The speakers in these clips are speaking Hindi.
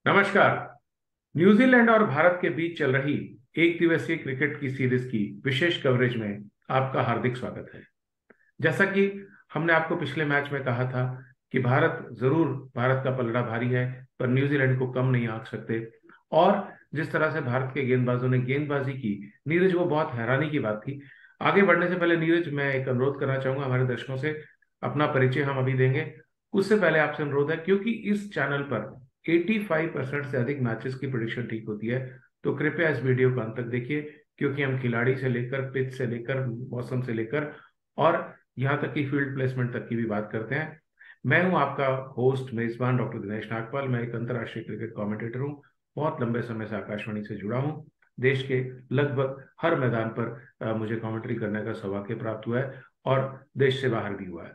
नमस्कार। न्यूजीलैंड और भारत के बीच चल रही एक दिवसीय क्रिकेट की सीरीज की विशेष कवरेज में आपका हार्दिक स्वागत है। जैसा कि हमने आपको पिछले मैच में कहा था कि भारत का पलड़ा भारी है, पर न्यूजीलैंड को कम नहीं आंक सकते। और जिस तरह से भारत के गेंदबाजों ने गेंदबाजी की, नीरज, वो बहुत हैरानी की बात थी। आगे बढ़ने से पहले नीरज, मैं एक अनुरोध करना चाहूंगा हमारे दर्शकों से। अपना परिचय हम अभी देंगे, उससे पहले आपसे अनुरोध है, क्योंकि इस चैनल पर 85% से अधिक मैचेस की प्रेडिक्शन ठीक होती है, तो कृपया इस वीडियो को अंत तक देखिए, क्योंकि हम खिलाड़ी से लेकर, पिच से लेकर, मौसम से लेकर और यहाँ तक कि फील्ड प्लेसमेंट तक की भी बात करते हैं। मैं हूं आपका होस्ट, मेजबान डॉक्टर दिनेश नागपाल। मैं एक अंतर्राष्ट्रीय क्रिकेट कमेंटेटर हूं। बहुत लंबे समय से आकाशवाणी से जुड़ा हूं। देश के लगभग हर मैदान पर मुझे कमेंट्री करने का सौभाग्य प्राप्त हुआ है, और देश से बाहर भी हुआ है।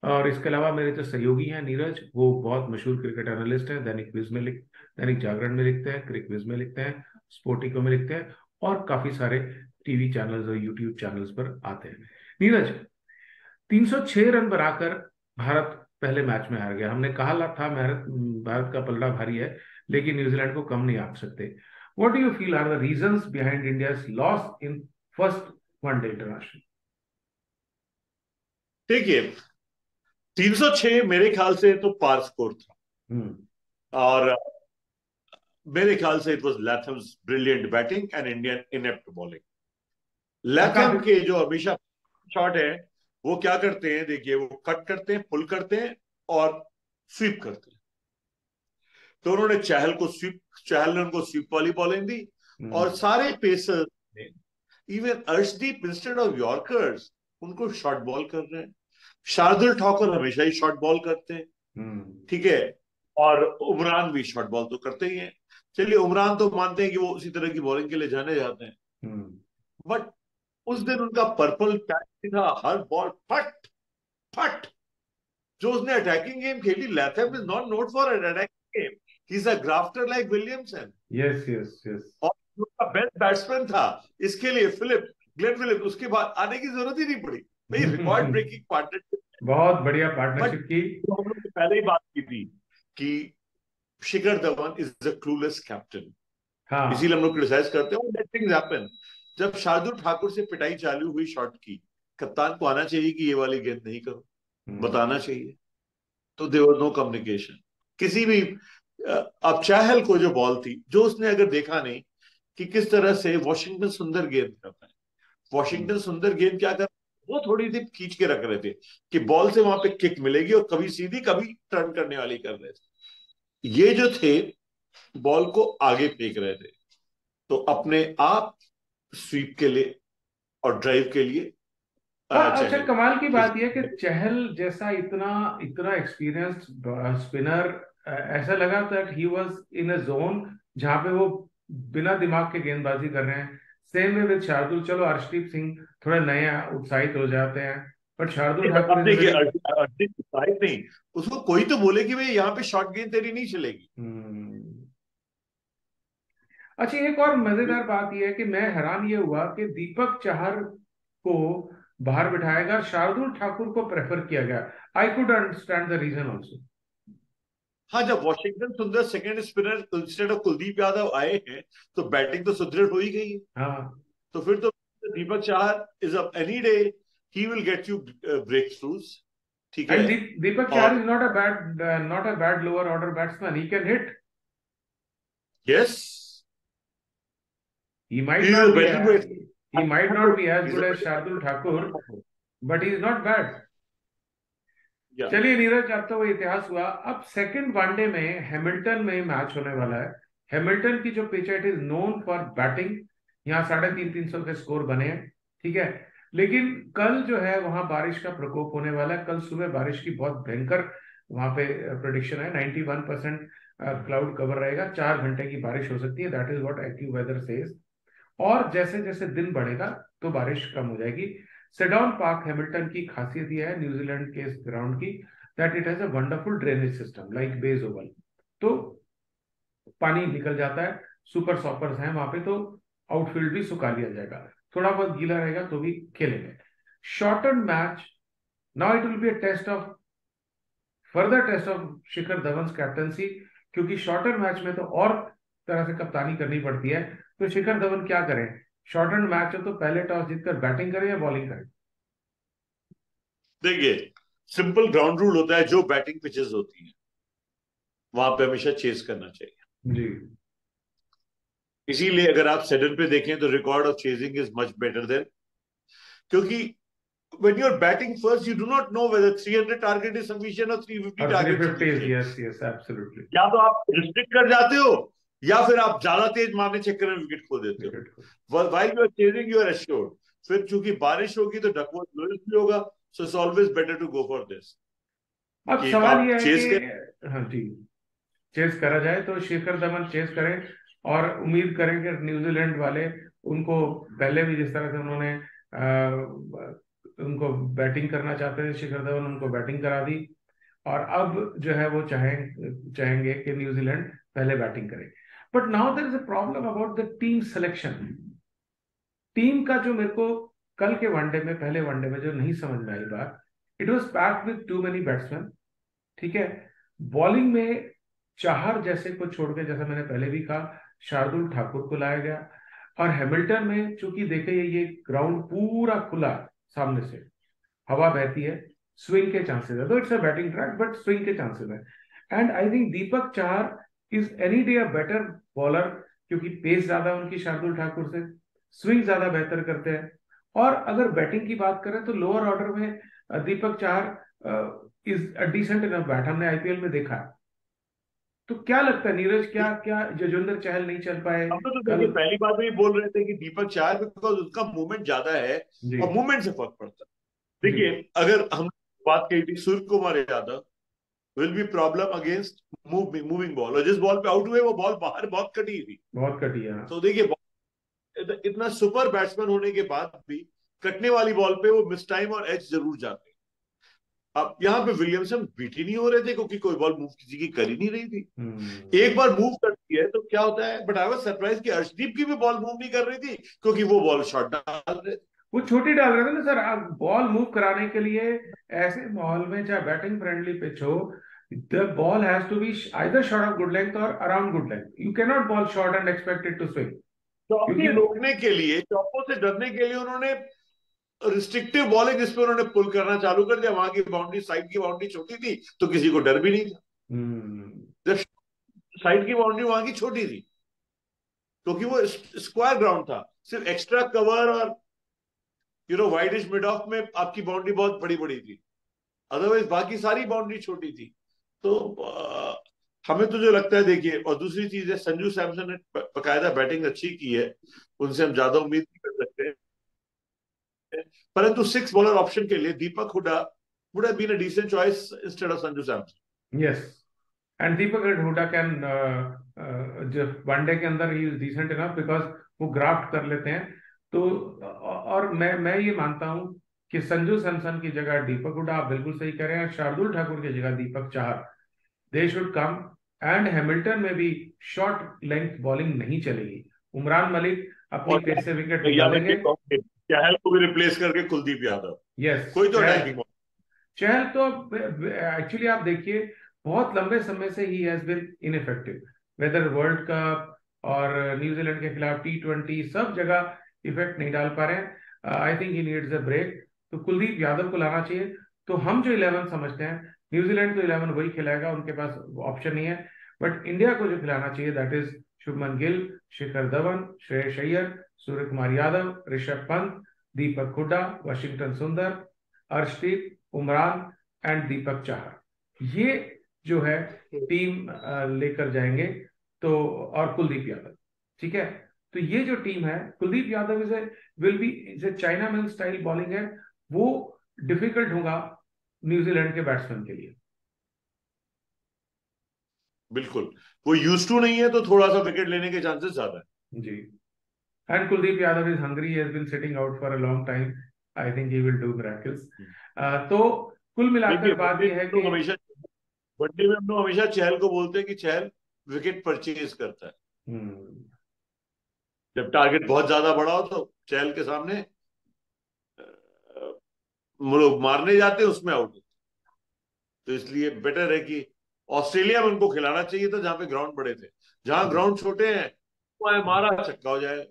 और इसके अलावा मेरे जो सहयोगी हैं नीरज, वो बहुत मशहूर क्रिकेट एनालिस्ट हैं। दैनिक जागरण में लिखते हैं, क्रिक विज में लिखते हैं, स्पोर्टिको में लिखते हैं, और काफी सारे टीवी चैनल्स और यूट्यूब चैनल्स पर आते हैं। नीरज, 306 रन बनाकर भारत पहले मैच में हार गया। हमने कहा था भारत भारत का पलड़ा भारी है, लेकिन न्यूजीलैंड को कम नहीं आंक सकते। What do you feel are the reasons behind India's loss in first one day international? देखिए, 306 मेरे ख्याल से तो पार स्कोर था। हम्म। और मेरे ख्याल से it was Latham's brilliant batting and Indian inept bowling. Latham काफी। के जो हमेशा शॉट है, वो क्या करते हैं, देखिए, वो कट करते हैं, पुल करते हैं और स्वीप करते हैं। तो उन्होंने चहल ने उनको स्वीप वाली बॉलिंग दी। और हम्म। सारे पेसर्स ने, even Arshdeep, instead of yorkers, उनको शॉर्ट बॉल कर रहे हैं। शार्दुल ठाकुर हमेशा ही शॉर्ट बॉल करते हैं, हम्म। ठीक है। और उमरान भी शॉर्ट बॉल तो करते ही हैं। चलिए, उमरान तो मानते हैं कि वो उसी तरह की बॉलिंग के लिए जाने जाते हैं। हम्म। बट उस दिन उनका पर्पल पैच था, हर बॉल फट फट। जो उसने अटैकिंग गेम खेली, Latham is not note for an attacking game, he is a grafter like Williamson. Yes, yes, yes. और जो उसका बेस्ट बैट्समैन था, इसके लिए ग्लेन फिलिप, उसके बाद आने की जरूरत ही नहीं पड़ी। भाई, रिकॉर्ड ब्रेकिंग पार्टनरशिप। बहुत बढ़िया बट पार्टनरशिप की। जो हम लोग ने पहले ही बात की थी कि Shikhar Dhawan is the clueless captain, इसीलिए हाँ। हम लोग क्रिटिसाइज करते हैं। Let things happen. जब शार्दुल ठाकुर से पिटाई चालू हुई शॉट की, कप्तान को आना चाहिए कि ये वाली गेंद नहीं करो, हम्म। बताना चाहिए। तो देयर नो कम्युनिकेशन किसी भी। अब चाहल को जो बॉल थी, जो उसने अगर देखा नहीं कि किस तरह से वॉशिंगटन सुंदर गेंद करता है, वॉशिंगटन हम्म। सुंदर गेंद क्या कर, वो थोड़ी सी खींच के रख रहे थे कि बॉल से वहां पे किक मिलेगी, और कभी सीधी कभी टर्न करने वाली कर रहे थे। ये जो थे, बॉल को आगे फेंक रहे थे, तो अपने आप स्वीप के लिए और ड्राइव के लिए हाँ, अच्छा, चहल कमाल की इज। बात यह है कि चहल जैसा इतना इतना एक्सपीरियंस्ड स्पिनर, ऐसा लगा था कि he was in a zone जहां पे वो बिना दिमाग के गेंदबाजी कर रहे हैं। Same way with Shardul. चलो, अर्शदीप सिंह थोड़े नए उत्साहित हो जाते हैं, बट शार्दुल ठाकुर अब इज देखिए, वेरी। अर्जित साहिब नहीं, उसको कोई तो बोले कि भाई यहाँ पे शॉर्ट गेंद तेरी नहीं चलेगी। हम्म। अच्छा, एक और मजेदार बात यह है कि मैं हैरान ये हुआ कि दीपक चाहर को बाहर बिठाएगा, शार्दुल ठाकुर को प्रेफर किया गया। I could understand the reason also. हाँ, जब Washington Sundar second spinner instead of Kuldeep Yadav आए हैं, तो बैटिंग तो सुदृढ़ हो ही गई है। हाँ। तो फिर तो Deepak Chahar is up any day, he will get you breakthroughs, ठीक है। एंड दीपक और चार is not a bad lower order batsman. He can hit. Yes, He he might is not a be better a, he might not batsman, be as good as Shardul Thakur, but he is not bad. या चलिए नीरज, अब तो वो इतिहास हुआ। अब सेकंड वनडे में हैमिल्टन में मैच होने वाला है। हैमिल्टन की जो पिच है, it is known for batting. यहाँ 350 के स्कोर बने हैं, ठीक है। लेकिन कल जो है वहां बारिश का प्रकोप होने वाला है। कल सुबह बारिश की बहुत भयंकर वहां पे प्रोडिक्शन है। 91% क्लाउड कवर रहेगा। 4 घंटे की बारिश हो सकती है। That is what AccuWeather says. और जैसे जैसे दिन बढ़ेगा तो बारिश कम हो जाएगी। सेडॉन पार्क हैमिल्टन की खासियत यह है न्यूजीलैंड के इस ग्राउंड की, that it has a wonderful drainage system like base Oval. तो पानी निकल जाता है। सुपर सॉपर्स हैं वहां पे, तो आउटफील्ड भी सुखा लिया जाएगा। थोड़ा बहुत गीला रहेगा तो भी खेलेंगे। Shorten match. Now it will be a test of further test of Shikhar Dhawan captaincy, क्योंकि शॉर्टर मैच में तो और तरह से कप्तानी करनी पड़ती है। तो शिखर धवन क्या करें? शॉर्टर मैच हो तो पहले टॉस जीतकर बैटिंग करें या बॉलिंग करें? देखिए, सिंपल ग्राउंड रूल होता है, जो बैटिंग पिचेस होती हैं वहां पे हमेशा चेस करना चाहिए। जी। इसीलिए अगर आप सेडन पे देखें तो record of chasing is much better than, क्योंकि when you're batting first you do not know whether 300 target is sufficient or 350 और three target fifty is, sufficient। Yes yes absolutely. या तो आप रिस्ट्रिक्ट कर जाते हो, या फिर आप ज्यादा तेज मारने चक्कर में विकेट खो देते विकेट को। हो। while you are chasing you are assured। फिर चूंकि बारिश होगी तो डकवर्थ लुईस भी होगा, so it's always better to go for this अब कि सवाल आप यह है चेस करें। कि हाँ जी, चेस करा जाए तो शिखर धवन चेस करें, और उम्मीद करें कि न्यूजीलैंड वाले उनको पहले भी जिस तरह से उन्होंने उनको बैटिंग करना चाहते थे, शिखर धवन उनको बैटिंग करा दी, और अब जो है वो चाहेंगे कि न्यूजीलैंड पहले बैटिंग करे। But now there is a problem about the team selection. Team का जो मेरे को कल के वनडे में, पहले वनडे में जो नहीं समझ में आई बात, it was packed with two many batsman. ठीक है, बॉलिंग में चाहर जैसे को छोड़ के, जैसा मैंने पहले भी कहा, शार्दुल ठाकुर को लाया गया। और हैमिल्टन में चूंकि देखे ये ग्राउंड पूरा खुला सामने से, हवा बहती है, स्विंग के चांसेस है, तो it's a batting track but swing के चांसेस है। And I think Deepak Chahar is any day a better bowler, क्योंकि पेस ज्यादा है उनकी शार्दुल ठाकुर से, स्विंग ज्यादा बेहतर करते हैं। और अगर बैटिंग की बात करें तो लोअर ऑर्डर में Deepak Chahar is a decent enough bat, हमने आईपीएल में देखा है। तो क्या लगता है नीरज, क्या क्या यजुवेंद्र चहल नहीं चल पाए हम तो कल? देखिए पहली बात में ये बोल रहे थे कि दीपक चार, बिकॉज उसका मूवमेंट ज्यादा है जी और मूवमेंट से फर्क पड़ता है। जी। देखिए, अगर हम बात कही थी Surya Kumar Yadav will be problem against moving ball, और जिस बॉल पे आउट हुए वो बॉल बाहर बहुत कटी थी। बहुत घटिया। तो देखिए, इतना सुपर बैट्समैन होने के बाद भी कटने वाली बॉल पे वो मिस टाइम और एज जरूर जाते हैं। अब यहाँ पे विलियमसन बीट ही नहीं हो रहे थे, क्योंकि कोई बॉल मूव किसी की कर ही नहीं रही थी। हम्म। एक बार मूव करती है तो क्या होता है, बट आई वाज सरप्राइज कि अर्शदीप की भी बॉल मूव नहीं कर रही थी, क्योंकि वो बॉल शॉट डाल रहे थे। वो छोटी डाल रहे थे ना सर, आप बॉल मूव कराने के लिए ऐसे माहौल में, चाहे बैटिंग फ्रेंडली पिच हो, the ball has to be either short of good length और around good length. You can not bowl short and expect it to swing, चौके क्योंकि रोकने के लिए, चौकों से डरने के लिए उन्होंने रिस्ट्रिक्टिव बॉलिंग, जिसपे उन्होंने पुल करना चालू कर दिया। वहां की बाउंड्री, साइड की बाउंड्री छोटी थी तो किसी को डर भी नहीं था। हम्म। जब साइड की बाउंड्री वहां की छोटी थी, क्योंकि वो स्क्वायर ग्राउंड था, सिर्फ एक्स्ट्रा कवर और वाइडिश मिड ऑफ में आपकी बाउंड्री बहुत बड़ी बड़ी थी, अदरवाइज बाकी सारी बाउंड्री छोटी थी। तो हमें तो जो लगता है, देखिए, और दूसरी चीज है, संजू सैमसन ने बकायदा बैटिंग अच्छी की है, उनसे हम ज्यादा उम्मीद नहीं कर सकते। परंतु सिक्स बॉलर ऑप्शन के लिए Deepak Hooda would have been a decent choice instead of Sanju Samson. Yes, and Deepak Hooda can, जो वनडे के अंदर he is decent enough, because वो ग्राफ्ट कर लेते हैं। तो और मैं ये मानता हूं कि संजू सैमसन की जगह दीपक हुडा, आप बिल्कुल सही कह रहे हैं, शार्दुल ठाकुर की जगह Deepak Chahar, they should come. And Hamilton में भी शॉर्ट लेंथ बॉलिंग नहीं चलेगी। उमरान मलिक अपनी और पेस से विकेट या मैं निकालेंगे। ये कहूंगा, चहल को भी रिप्लेस करके कुलदीप यादव, यस, कोई तो चहल। अटैकिंग। चहल तो एक्चुअली आप देखिए, बहुत लंबे समय से ही has been ineffective, whether world cup और न्यूजीलैंड के खिलाफ T20, सब जगह इफेक्ट नहीं डाल पा रहे हैं। I think he needs a break. तो कुलदीप यादव को लाना चाहिए। तो हम जो 11 समझते हैं, न्यूजीलैंड तो 11 वही खिलाएगा, उनके पास ऑप्शन नहीं है। बट इंडिया को जो खिलाना चाहिए, that is Shubman Gill, Shikhar Dhawan, Shreyas Iyer, Surya Kumar Yadav, Rishabh Pant, Deepak Hooda, Washington सुंदर, अर्शदीप, उमरान एंड दीपक चाहर, ये जो है टीम लेकर जाएंगे। तो और कुलदीप यादव, ठीक है। तो ये जो टीम है, Kuldeep Yadav is a will be is A China man style bowling है, वो डिफिकल्ट होगा न्यूजीलैंड के बैट्समैन के लिए। बिल्कुल, वो यूज टू नहीं है तो थोड़ा सा विकेट लेने के चांसेस ज्यादा है। जी। And Kuldeep Yadav is hungry, he has been sitting out for a long time. I think he will do miracles. तो कुल देखिए, मिलाकर बात यह है कि वनडे में हम लोग हमेशा चहल को बोलते हैं कि चहल विकेट परचेज करता है। हम्म, जब टारगेट बहुत ज्यादा बड़ा हो तो चहल के सामने लोग मारने जाते हैं, उसमें आउट होते हैं। तो इसलिए बेटर है कि ऑस्ट्रेलिया में उनको खिलाना चाहिए था जहां पे ग्राउंड बड़े थे, जहां ग्राउंड छोटे हैं वहां मारा छक्का हो जाए,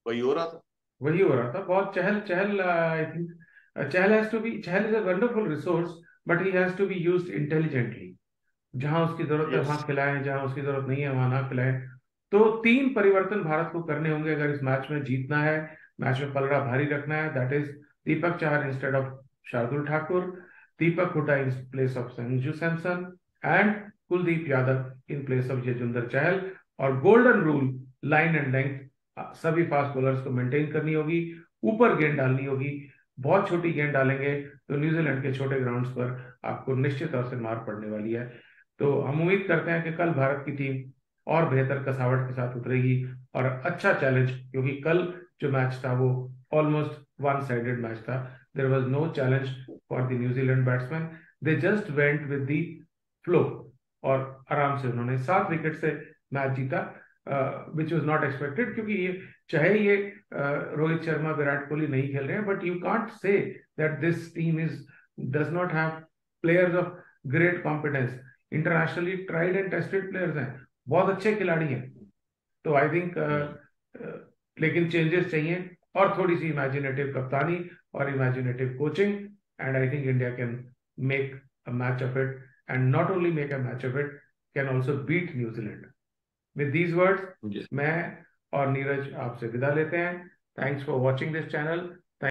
वही हो रहा था। वही हो रहा था। बहुत Chahal Chahal, I think Chahal has to be, Chahal is a wonderful resource, but he has to be used intelligently. जहां उसकी जरूरत है यस। वहां खिलाएं, जहां उसकी जरूरत नहीं है वहां ना खिलाएं। तो तीन परिवर्तन भारत को करने होंगे अगर इस मैच में जीतना है, मैच में पलड़ा भारी रखना है। That is Deepak Chahar instead of Shardul Thakur, Deepak Hooda in place of Sanju Samson, and Kuldeep Yadav in place of Yuzvendra Chahal. और golden rule, line and length सभी फास्ट बॉलर्स को मेंटेन करनी होगी, ऊपर गेंद डालनी होगी। बहुत छोटी गेंद डालेंगे तो न्यूजीलैंड के छोटे ग्राउंड्स पर आपको निश्चित तौर से मार पड़ने वाली है। तो हम उम्मीद करते हैं कि कल भारत की टीम और बेहतर कसावट के साथ उतरेगी और अच्छा चैलेंज, क्योंकि कल जो मैच था वो ऑलमोस्ट वन साइडेड मैच था। There was no challenge for the New Zealand batsman, they just went with the flow, और आराम से उन्होंने 7 विकेट से मैच जीता, विच वॉज नॉट एक्सपेक्टेड। क्योंकि ये चाहे ये रोहित शर्मा विराट कोहली नहीं खेल रहे हैं, but you can't say that this team is does not have players of great competence. Internationally tried and tested players हैं, बहुत अच्छे खिलाड़ी हैं। तो आई थिंक लेकिन चेंजेस चाहिए, और थोड़ी सी इमेजिनेटिव कप्तानी और imaginative coaching, and I think India can make a match of it, and not only make a match of it, can also beat New Zealand. With these words, मैं और नीरज आपसे विदा लेते हैं। Thanks for watching this channel.